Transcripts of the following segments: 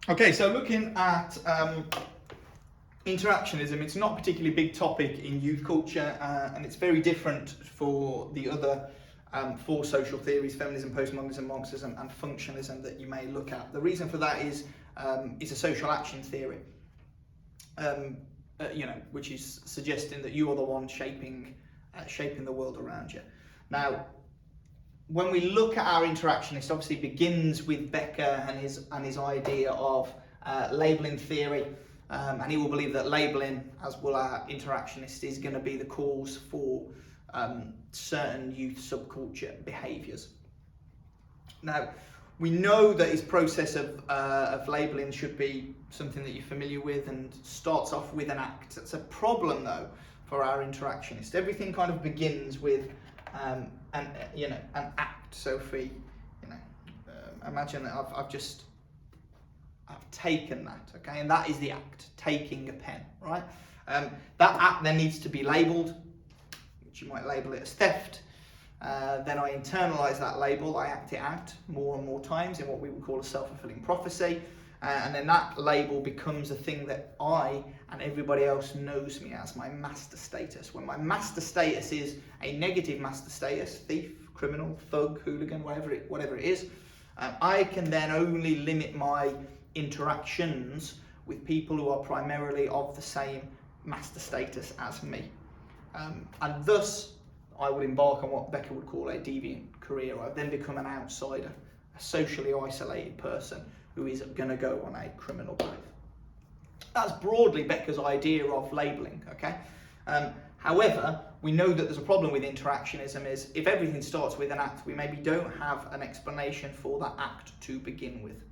Okay, so looking at interactionism, it's not a particularly big topic in youth culture, and it's very different for the other four social theories: feminism, postmodernism, Marxism, and functionalism that you may look at. The reason for that is it's a social action theory, which is suggesting that you are the one shaping the world around you. Now, when we look at our interactionist, obviously begins with Becker and his idea of labelling theory, and he will believe that labelling, as will our interactionist, is going to be the cause for certain youth subculture behaviours. Now, we know that his process of labelling should be something that you're familiar with and starts off with an act. It's a problem though for our interactionist. Everything kind of begins with an act. So if we, imagine that I've taken that, okay, and that is the act, taking a pen, right? That act then needs to be labelled, which you might label it as theft. Then I internalise that label, I act it out more and more times in what we would call a self-fulfilling prophecy, and then that label becomes a thing that I and everybody else knows me as, my master status. When my master status is a negative master status, thief, criminal, thug, hooligan, whatever it is, I can then only limit my interactions with people who are primarily of the same master status as me. And thus, I would embark on what Becker would call a deviant career. I've then become an outsider, a socially isolated person who is going to go on a criminal path. That's broadly Becker's idea of labelling, okay? However, we know that there's a problem with interactionism is if everything starts with an act, we maybe don't have an explanation for that act to begin with,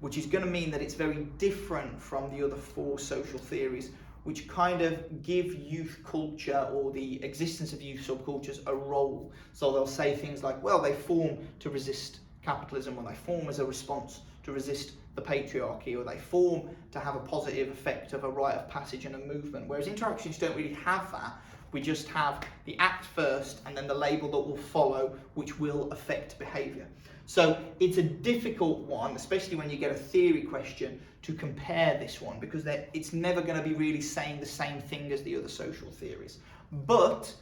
which is going to mean that it's very different from the other four social theories, which kind of give youth culture or the existence of youth subcultures a role. So they'll say things like, well, they form to resist capitalism, or they form as a response to resist the patriarchy, or they form to have a positive effect of a rite of passage and a movement. Whereas interactions don't really have that. We just have the act first and then the label that will follow, which will affect behaviour. So it's a difficult one, especially when you get a theory question, to compare this one, because it's never going to be really saying the same thing as the other social theories. But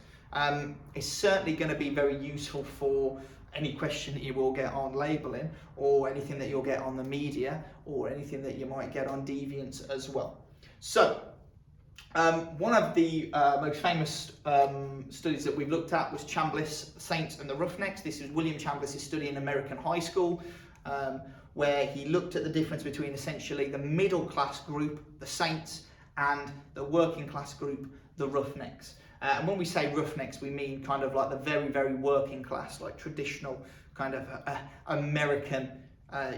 it's certainly going to be very useful for any question that you will get on labelling, or anything that you'll get on the media, or anything that you might get on deviance as well. So, one of the most famous studies that we've looked at was Chambliss, Saints and the Roughnecks. This is William Chambliss's study in American high school, where he looked at the difference between essentially the middle class group, the Saints, and the working class group, the Roughnecks. And when we say Roughnecks, we mean kind of like the very, very working class, like traditional kind of American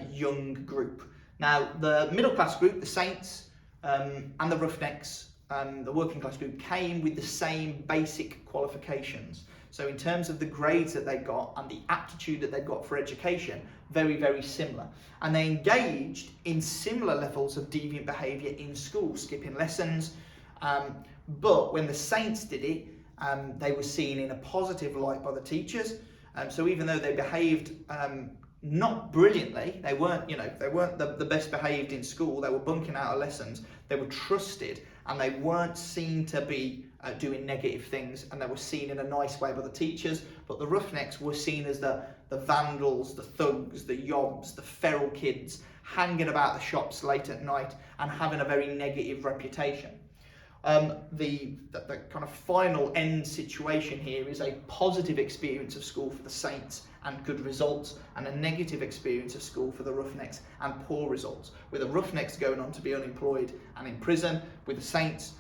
young group. Now, the middle class group, the Saints, and the Roughnecks, the working class group, came with the same basic qualifications. So in terms of the grades that they got and the aptitude that they got for education, very, very similar. And they engaged in similar levels of deviant behaviour in school, skipping lessons. But when the Saints did it, they were seen in a positive light by the teachers. So even though they behaved not brilliantly, they weren't the best behaved in school, they were bunking out of lessons, they were trusted, and they weren't seen to be doing negative things, and they were seen in a nice way by the teachers. But the Roughnecks were seen as the vandals, the thugs, the yobs, the feral kids, hanging about the shops late at night and having a very negative reputation. The kind of final end situation here is a positive experience of school for the Saints and good results, and a negative experience of school for the Roughnecks and poor results, with the Roughnecks going on to be unemployed and in prison, with the Saints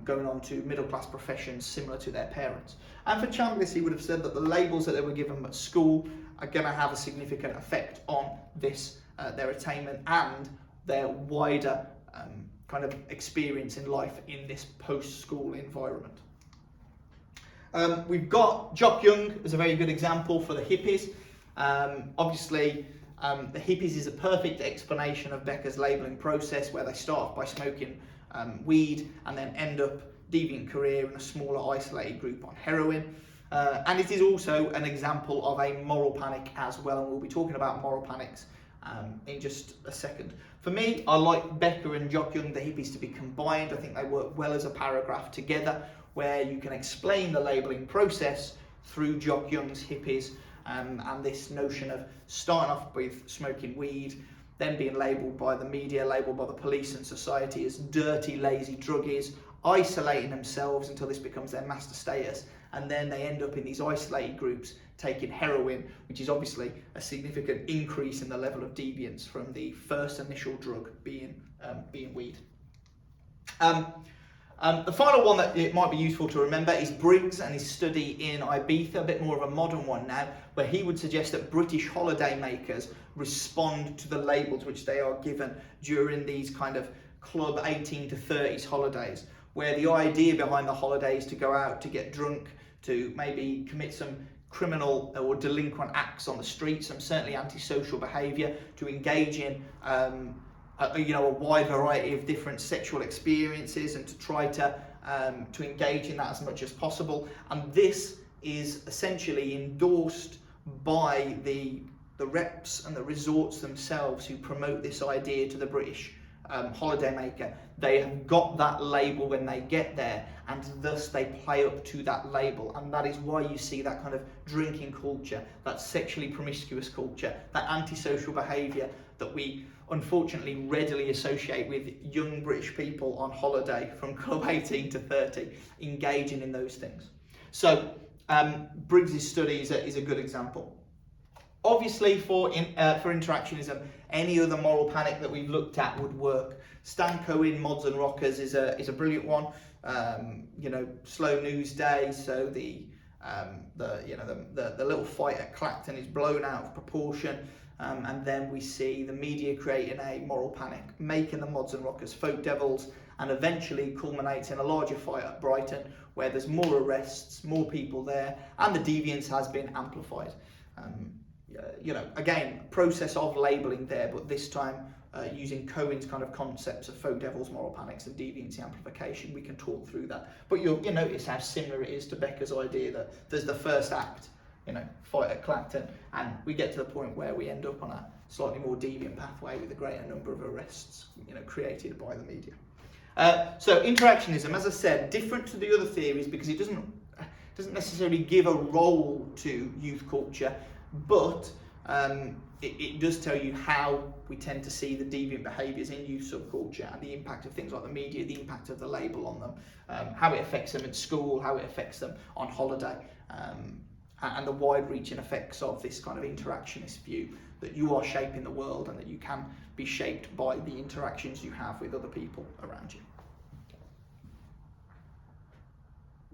going on to middle class professions similar to their parents. And for Chambliss, he would have said that the labels that they were given at school are going to have a significant effect on this, their attainment and their wider kind of experience in life in this post-school environment. We've got Jock Young as a very good example for the hippies. Obviously, the hippies is a perfect explanation of Becker's labelling process, where they start off by smoking weed and then end up deviant career in a smaller isolated group on heroin. And it is also an example of a moral panic as well, and we'll be talking about moral panics in just a second. For me, I like Becker and Jock Young, the hippies, to be combined. I think they work well as a paragraph together, where you can explain the labelling process through Jock Young's hippies, and this notion of starting off with smoking weed, then being labelled by the media, labelled by the police and society as dirty, lazy druggies, isolating themselves until this becomes their master status, and then they end up in these isolated groups taking heroin, which is obviously a significant increase in the level of deviance from the first initial drug being weed. The final one that it might be useful to remember is Briggs and his study in Ibiza, a bit more of a modern one now, where he would suggest that British holiday makers respond to the labels which they are given during these kind of club 18 to 30s holidays, where the idea behind the holiday is to go out, to get drunk, to maybe commit some criminal or delinquent acts on the streets, some certainly antisocial behaviour, to engage in a wide variety of different sexual experiences, and to try to engage in that as much as possible. And this is essentially endorsed by the reps and the resorts themselves who promote this idea to the British holidaymaker. They have got that label when they get there, and thus they play up to that label, and that is why you see that kind of drinking culture, that sexually promiscuous culture, that antisocial behaviour that we unfortunately readily associate with young British people on holiday from club 18 to 30, engaging in those things. So Briggs's study is a good example. Obviously, for interactionism, any other moral panic that we've looked at would work. Stan Cohen, Mods and Rockers is a brilliant one. Slow news day, so the little fight at Clacton is blown out of proportion, and then we see the media creating a moral panic, making the Mods and Rockers folk devils, and eventually culminates in a larger fight at Brighton, where there's more arrests, more people there, and the deviance has been amplified. Again, process of labelling there, but this time using Cohen's kind of concepts of folk devils, moral panics, and deviancy amplification. We can talk through that. But you'll notice how similar it is to Becker's idea that there's the first act, fight at Clacton, and we get to the point where we end up on a slightly more deviant pathway with a greater number of arrests, created by the media. So interactionism, as I said, different to the other theories because it doesn't necessarily give a role to youth culture, but it does tell you how we tend to see the deviant behaviours in youth subculture, and the impact of things like the media, the impact of the label on them, how it affects them at school, how it affects them on holiday, and the wide-reaching effects of this kind of interactionist view that you are shaping the world and that you can be shaped by the interactions you have with other people around you.